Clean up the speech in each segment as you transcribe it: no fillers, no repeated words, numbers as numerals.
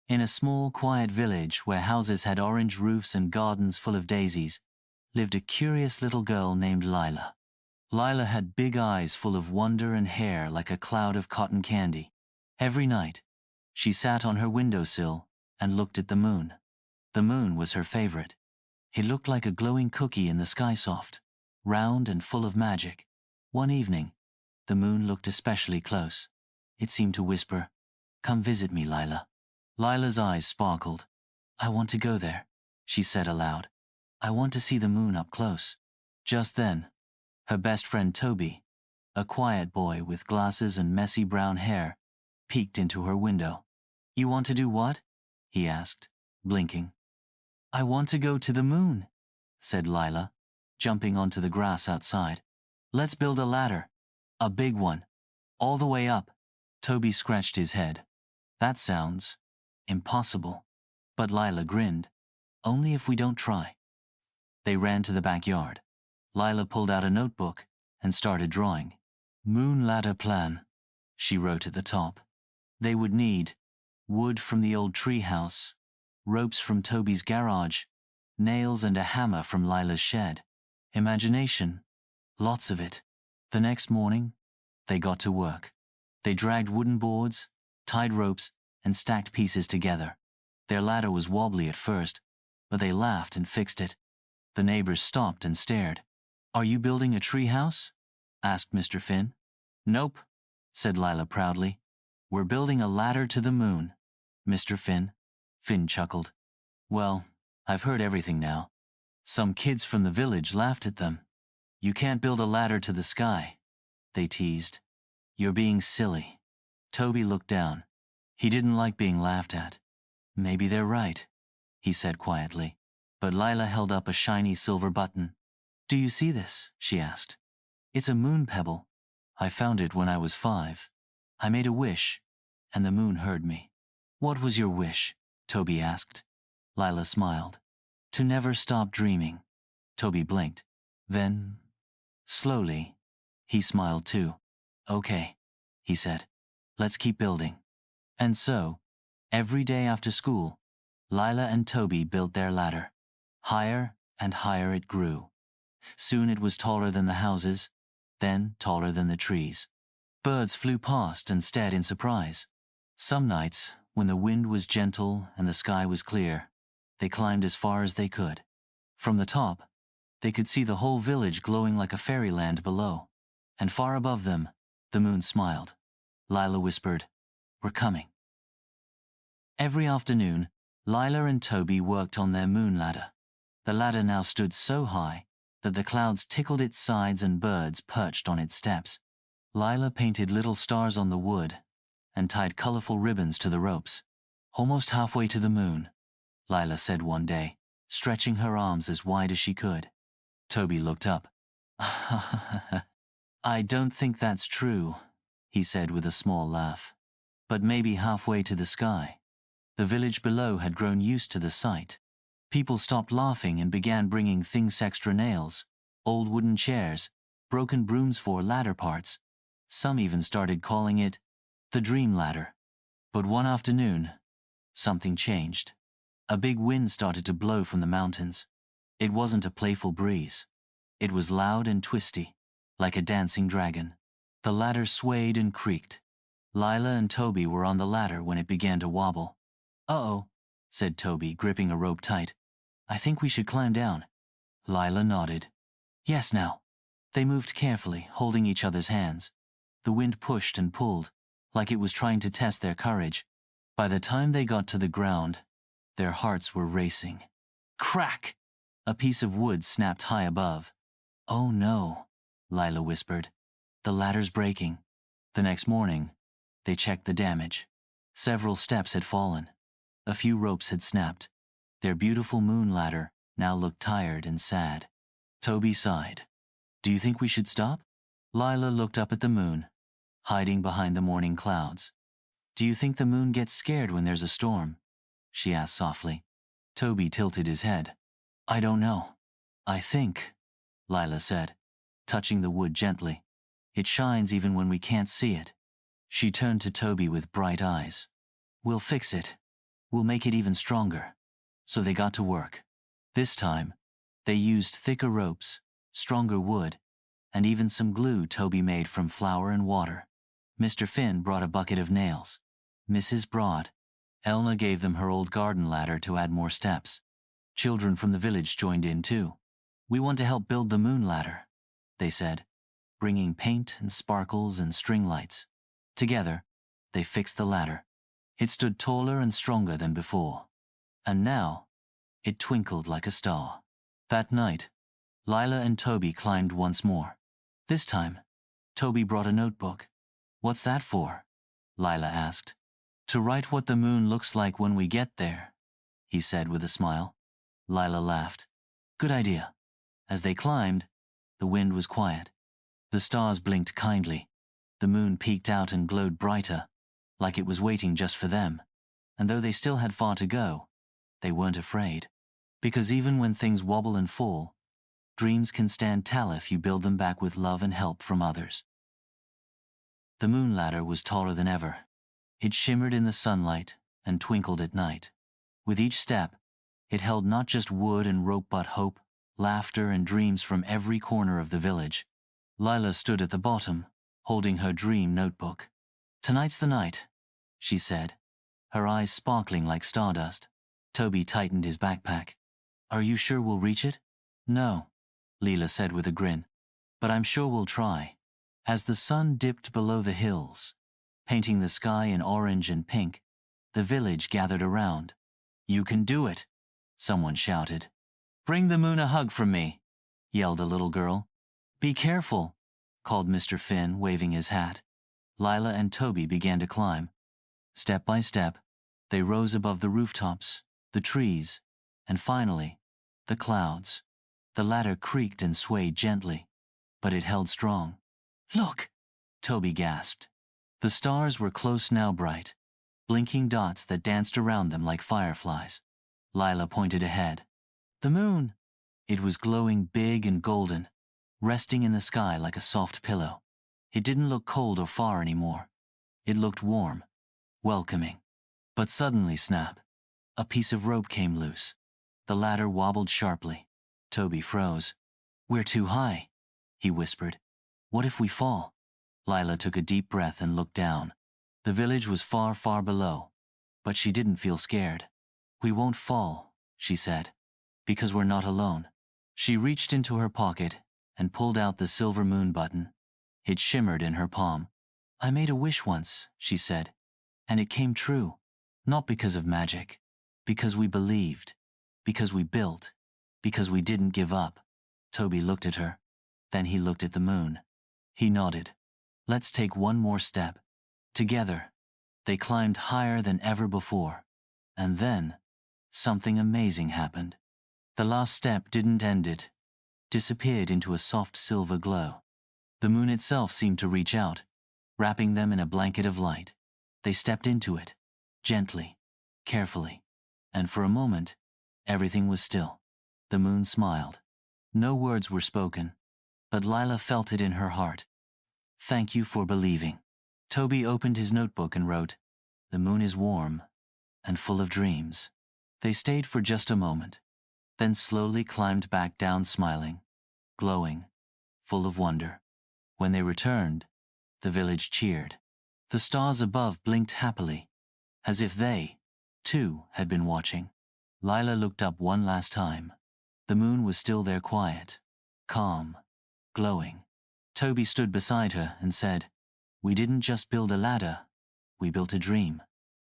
In a small, quiet village where houses had orange roofs and gardens full of daisies, lived a curious little girl named Lila. Lila had big eyes full of wonder and hair like a cloud of cotton candy. Every night, she sat on her windowsill and looked at the moon. The moon was her favorite. It looked like a glowing cookie in the sky soft, round and full of magic. One evening, the moon looked especially close. It seemed to whisper, "Come visit me, Lila." Lila's eyes sparkled. "I want to go there," she said aloud. "I want to see the moon up close." Just then, her best friend Toby, a quiet boy with glasses and messy brown hair, peeked into her window. "You want to do what?" he asked, blinking. "I want to go to the moon," said Lila, jumping onto the grass outside. "Let's build a ladder. A big one. All the way up." Toby scratched his head. "That sounds impossible." But Lila grinned. "Only if we don't try." They ran to the backyard. Lila pulled out a notebook and started drawing. "Moon ladder plan," she wrote at the top. They would need wood from the old tree house, ropes from Toby's garage, nails and a hammer from Lila's shed. Imagination. Lots of it. The next morning, they got to work. They dragged wooden boards, tied ropes, and stacked pieces together. Their ladder was wobbly at first, but they laughed and fixed it. The neighbors stopped and stared. "Are you building a tree house?" asked Mr. Finn. "Nope," said Lila proudly. "We're building a ladder to the moon, Mr. Finn." Finn chuckled. "Well, I've heard everything now. Some kids from the village laughed at them. You can't build a ladder to the sky," they teased. "You're being silly." Toby looked down. He didn't like being laughed at. "Maybe they're right," he said quietly. But Lila held up a shiny silver button. "Do you see this?" she asked. "It's a moon pebble. I found it when I was 5. I made a wish, and the moon heard me." "What was your wish?" Toby asked. Lila smiled. "To never stop dreaming." Toby blinked. Then, slowly, he smiled too. "Okay," he said. "Let's keep building." And so, every day after school, Lila and Toby built their ladder. Higher and higher it grew. Soon it was taller than the houses, then taller than the trees. Birds flew past and stared in surprise. Some nights, when the wind was gentle and the sky was clear, they climbed as far as they could. From the top, they could see the whole village glowing like a fairyland below. And far above them, the moon smiled. Lila whispered, "We're coming." Every afternoon, Lila and Toby worked on their moon ladder. The ladder now stood so high that the clouds tickled its sides and birds perched on its steps. Lila painted little stars on the wood and tied colorful ribbons to the ropes. "Almost halfway to the moon," Lila said one day, stretching her arms as wide as she could. Toby looked up. "I don't think that's true," he said with a small laugh. "But maybe halfway to the sky." The village below had grown used to the sight. People stopped laughing and began bringing things: extra nails, old wooden chairs, broken brooms for ladder parts. Some even started calling it the dream ladder. But one afternoon, something changed. A big wind started to blow from the mountains. It wasn't a playful breeze. It was loud and twisty, like a dancing dragon. The ladder swayed and creaked. Lila and Toby were on the ladder when it began to wobble. "Uh-oh," said Toby, gripping a rope tight. "I think we should climb down." Lila nodded. "Yes, now." They moved carefully, holding each other's hands. The wind pushed and pulled, like it was trying to test their courage. By the time they got to the ground, their hearts were racing. Crack! A piece of wood snapped high above. "Oh no," Lila whispered. "The ladder's breaking." The next morning, they checked the damage. Several steps had fallen. A few ropes had snapped. Their beautiful moon ladder now looked tired and sad. Toby sighed. "Do you think we should stop?" Lila looked up at the moon, hiding behind the morning clouds. "Do you think the moon gets scared when there's a storm?" she asked softly. Toby tilted his head. "I don't know. I think," Lila said, touching the wood gently, "it shines even when we can't see it." She turned to Toby with bright eyes. "We'll fix it. We'll make it even stronger. So they got to work. This time, they used thicker ropes, stronger wood, and even some glue Toby made from flour and water. Mr. Finn brought a bucket of nails. Mrs. brought. Elna gave them her old garden ladder to add more steps. Children from the village joined in too. We want to help build the moon ladder, they said, bringing paint and sparkles and string lights. Together, they fixed the ladder. It stood taller and stronger than before. And now, it twinkled like a star. That night, Lila and Toby climbed once more. This time, Toby brought a notebook. What's that for? Lila asked. To write what the moon looks like when we get there, he said with a smile. Lila laughed. Good idea. As they climbed, the wind was quiet. The stars blinked kindly. The moon peeked out and glowed brighter, like it was waiting just for them. And though they still had far to go, they weren't afraid. Because even when things wobble and fall, dreams can stand tall if you build them back with love and help from others. The moon ladder was taller than ever. It shimmered in the sunlight and twinkled at night. With each step, it held not just wood and rope but hope, laughter and dreams from every corner of the village. Lila stood at the bottom, holding her dream notebook. Tonight's the night, she said, her eyes sparkling like stardust. Toby tightened his backpack. Are you sure we'll reach it? No, Lila said with a grin. But I'm sure we'll try. As the sun dipped below the hills, painting the sky in orange and pink, the village gathered around. You can do it, someone shouted. Bring the moon a hug from me, yelled a little girl. Be careful, called Mr. Finn, waving his hat. Lila and Toby began to climb. Step by step, they rose above the rooftops, the trees, and finally, the clouds. The ladder creaked and swayed gently, but it held strong. Look, Toby gasped. The stars were close now, bright, blinking dots that danced around them like fireflies. Lila pointed ahead. The moon! It was glowing big and golden, resting in the sky like a soft pillow. It didn't look cold or far anymore. It looked warm, welcoming. But suddenly, snap, a piece of rope came loose. The ladder wobbled sharply. Toby froze. We're too high, he whispered. What if we fall? Lila took a deep breath and looked down. The village was far, far below, but she didn't feel scared. We won't fall, she said, because we're not alone. She reached into her pocket and pulled out the silver moon button. It shimmered in her palm. I made a wish once, she said, and it came true. Not because of magic, because we believed, because we built, because we didn't give up. Toby looked at her. Then he looked at the moon. He nodded. Let's take one more step. Together, they climbed higher than ever before. And then, something amazing happened. The last step didn't end it, disappeared into a soft silver glow. The moon itself seemed to reach out, wrapping them in a blanket of light. They stepped into it, gently, carefully, and for a moment, everything was still. The moon smiled. No words were spoken, but Lila felt it in her heart. Thank you for believing. Toby opened his notebook and wrote, The moon is warm and full of dreams. They stayed for just a moment, then slowly climbed back down, smiling, glowing, full of wonder. When they returned, the village cheered. The stars above blinked happily, as if they, too, had been watching. Lila looked up one last time. The moon was still there, quiet, calm, glowing. Toby stood beside her and said, We didn't just build a ladder, we built a dream.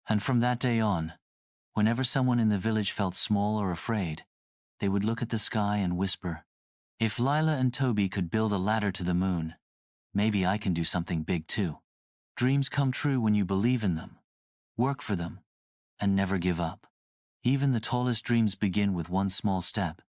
And from that day on, whenever someone in the village felt small or afraid, they would look at the sky and whisper, If Lila and Toby could build a ladder to the moon, maybe I can do something big too. Dreams come true when you believe in them, work for them, and never give up. Even the tallest dreams begin with one small step.